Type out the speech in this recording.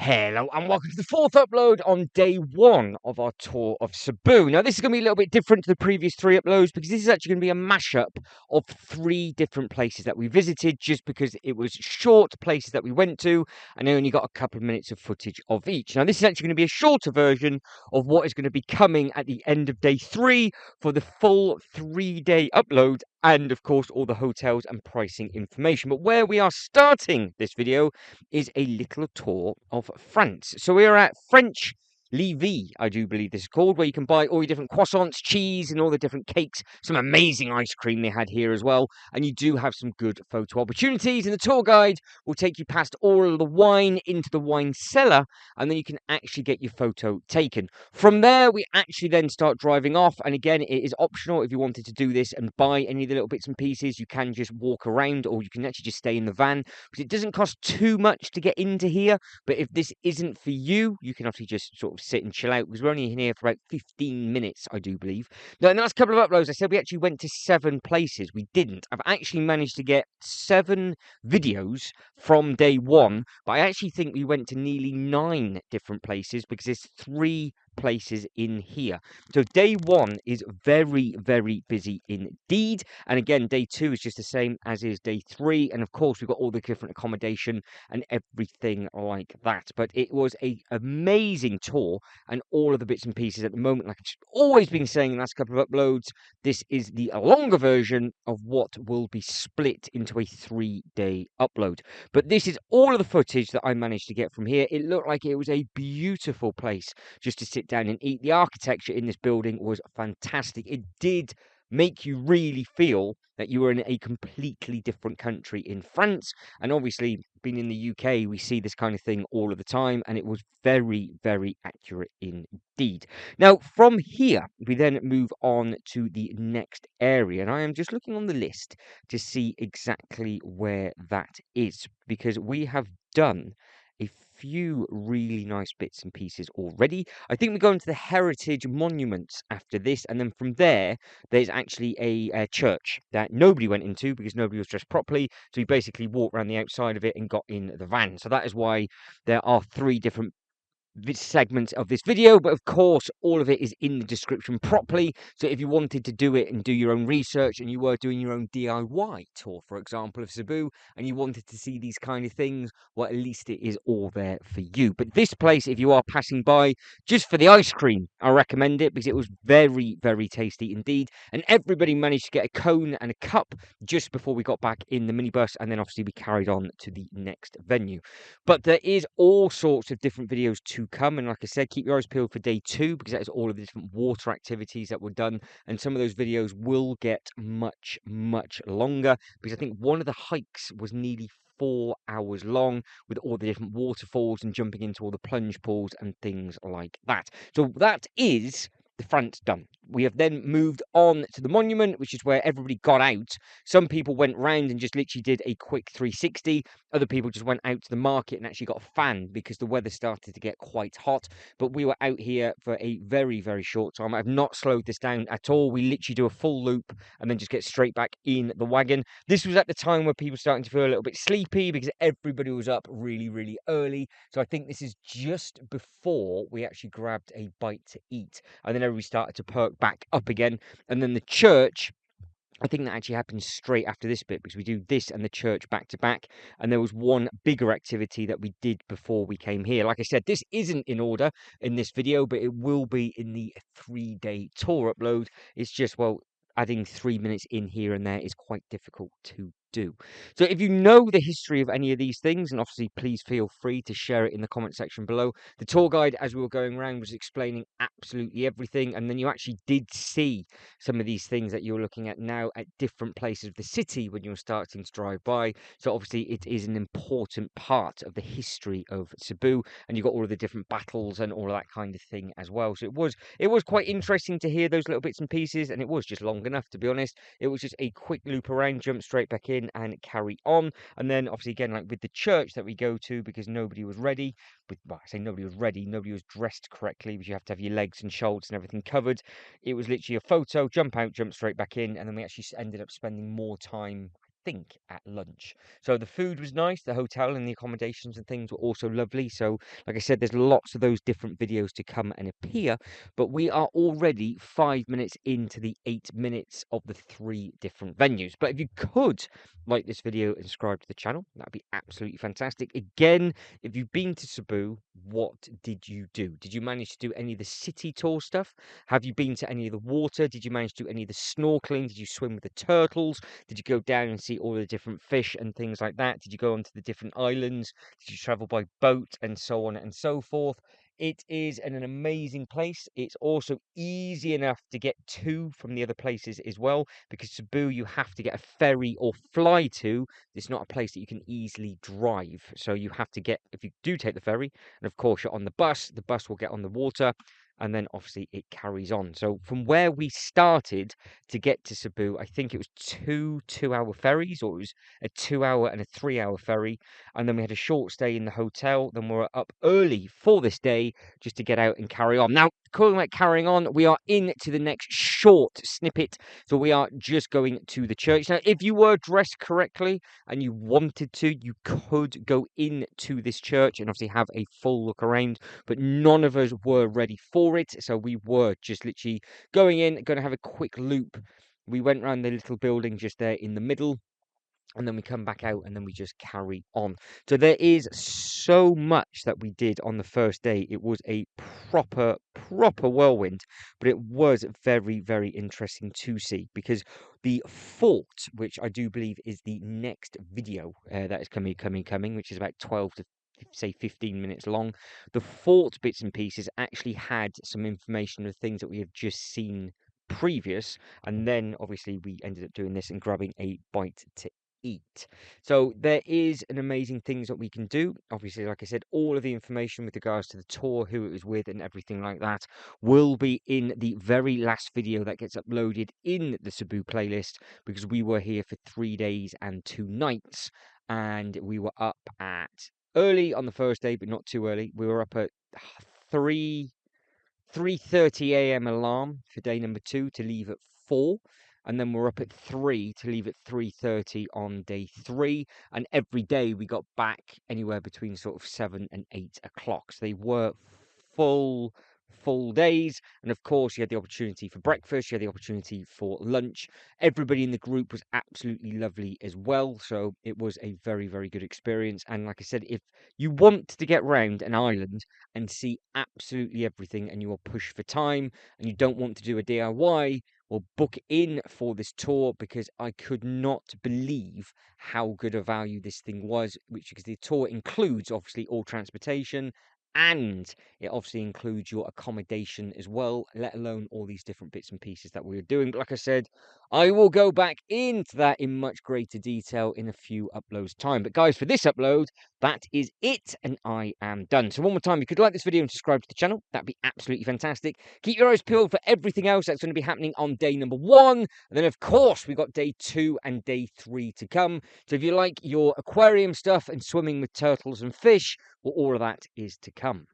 Hello and welcome to the fourth upload on day one of our tour of Cebu. Now, this is going to be a little bit different to the previous three uploads because this is actually going to be a mashup of three different places that we visited just because it was short places that we went to and I only got a couple of minutes of footage of each. Now, this is actually going to be a shorter version of what is going to be coming at the end of day three for the full 3-day upload and, of course, all the hotels and pricing information. But where we are starting this video is a little tour of France. So we are at French Levy, I do believe this is called, where you can buy all your different croissants, cheese, and all the different cakes. Some amazing ice cream they had here as well. And you do have some good photo opportunities. And the tour guide will take you past all of the wine into the wine cellar, and then you can actually get your photo taken. From there, we actually then start driving off. And again, it is optional if you wanted to do this and buy any of the little bits and pieces. You can just walk around, or you can actually just stay in the van because it doesn't cost too much to get into here. But if this isn't for you, you can actually just sort of sit and chill out because we're only in here for about 15 minutes, I do believe. Now, in the last couple of uploads, I said we actually went to 7 places. We didn't. I've actually managed to get 7 videos from day one, but I actually think we went to nearly 9 different places because there's 3 places in here. So day one is very, very busy indeed. And again, day 2 is just the same as is day 3. And of course, we've got all the different accommodation and everything like that. But it was an amazing tour and all of the bits and pieces at the moment. Like I've always been saying in the last couple of uploads, this is the longer version of what will be split into a 3-day upload. But this is all of the footage that I managed to get from here. It looked like it was a beautiful place just to sit down and eat. The architecture in this building was fantastic. It did make you really feel that you were in a completely different country in France. And obviously, being in the UK, we see this kind of thing all of the time, and it was very, very accurate indeed. Now, from here, we then move on to the next area, and I am just looking on the list to see exactly where that is, because we have done a few really nice bits and pieces already. I think we go into the heritage monuments after this, and then from there, there's actually a church that nobody went into because nobody was dressed properly. So we basically walked around the outside of it and got in the van. So that is why there are 3 different segments of this video, but of course all of it is in the description properly. So if you wanted to do it and do your own research and you were doing your own DIY tour, for example, of Cebu, and you wanted to see these kind of things, well, at least it is all there for you. But this place, if you are passing by just for the ice cream, I recommend it because it was very, very tasty indeed. And everybody managed to get a cone and a cup just before we got back in the minibus, and then obviously we carried on to the next venue. But there is all sorts of different videos to come. And like I said, keep your eyes peeled for day 2 because that is all of the different water activities that were done. And some of those videos will get much, much longer because I think one of the hikes was nearly 4 hours long with all the different waterfalls and jumping into all the plunge pools and things like that. So that is the front done. We have then moved on to the monument, which is where everybody got out. Some people went round and just literally did a quick 360. Other people just went out to the market and actually got a fan because the weather started to get quite hot. But we were out here for a very, very short time. I've not slowed this down at all. We literally do a full loop and then just get straight back in the wagon. This was at the time where people were starting to feel a little bit sleepy because everybody was up really, really early. So I think this is just before we actually grabbed a bite to eat. And then everybody started to perk back up again. And then the church, I think that actually happens straight after this bit because we do this and the church back to back. And there was one bigger activity that we did before we came here. Like I said, this isn't in order in this video, but it will be in the 3-day tour upload. It's just, well, adding 3 minutes in here and there is quite difficult to do. So if you know the history of any of these things, and obviously please feel free to share it in the comment section below. The tour guide, as we were going around, was explaining absolutely everything, and then you actually did see some of these things that you're looking at now at different places of the city when you're starting to drive by. So obviously it is an important part of the history of Cebu, and you've got all of the different battles and all of that kind of thing as well. So it was quite interesting to hear those little bits and pieces, and it was just long enough, to be honest. It was just a quick loop around, jump straight back in and carry on. And then obviously again, like with the church that we go to, because nobody was ready, well, I say nobody was ready, nobody was dressed correctly, because you have to have your legs and shoulders and everything covered. It was literally a photo, jump out, jump straight back in, and then we actually ended up spending more time think, at lunch. So the food was nice, the hotel and the accommodations and things were also lovely. So, like I said, there's lots of those different videos to come and appear, but we are already 5 minutes into the 8 minutes of the three different venues. But if you could like this video and subscribe to the channel, that'd be absolutely fantastic. Again, if you've been to Cebu, what did you do? Did you manage to do any of the city tour stuff? Have you been to any of the water? Did you manage to do any of the snorkeling? Did you swim with the turtles? Did you go down and see all the different fish and things like that? Did you go onto the different islands? Did you travel by boat and so on and so forth? It is an amazing place. It's also easy enough to get to from the other places as well, because Cebu you have to get a ferry or fly to. It's not a place that you can easily drive. So you have to get, if you do take the ferry, and of course you're on the bus will get on the water, and then obviously it carries on. So from where we started to get to Cebu, I think it was two 2-hour ferries, or it was a 2-hour and a 3-hour ferry. And then we had a short stay in the hotel. Then we were up early for this day just to get out and carry on. Now, calling about carrying on, we are into the next short snippet. So we are just going to the church. Now, if you were dressed correctly and you wanted to, you could go into this church and obviously have a full look around, but none of us were ready for it. So we were just literally going in, going to have a quick loop. We went around the little building just there in the middle, and then we come back out and then we just carry on. So there is so much that we did on the first day. It was a proper whirlwind, but it was very, very interesting to see, because the fort, which I do believe is the next video that is coming, which is about 12 to say 15 minutes long. The fort bits and pieces actually had some information of things that we have just seen previous, and then obviously we ended up doing this and grabbing a bite to eat. So there is an amazing things that we can do. Obviously, like I said, all of the information with regards to the tour, who it was with and everything like that will be in the very last video that gets uploaded in the Cebu playlist, because we were here for 3 days and 2 nights, and we were up at early on the first day, but not too early. We were up at 3 3:30 a.m. alarm for day number 2 to leave at 4, and then we're up at 3 to leave at 3:30 on day 3, and every day we got back anywhere between sort of 7 and 8 o'clock. So they were full full days, and of course you had the opportunity for breakfast, you had the opportunity for lunch. Everybody in the group was absolutely lovely as well, so it was a very, very good experience. And like I said, if you want to get round an island and see absolutely everything, and you are pushed for time and you don't want to do a DIY, well, book in for this tour, because I could not believe how good a value this thing was, which, because the tour includes obviously all transportation, and it obviously includes your accommodation as well, let alone all these different bits and pieces that we were doing. But like I said, I will go back into that in much greater detail in a few uploads time. But guys, for this upload, that is it, and I am done. So one more time, you could like this video and subscribe to the channel. That'd be absolutely fantastic. Keep your eyes peeled for everything else that's going to be happening on day number 1. And then, of course, we've got day 2 and day 3 to come. So if you like your aquarium stuff and swimming with turtles and fish, well, all of that is to come.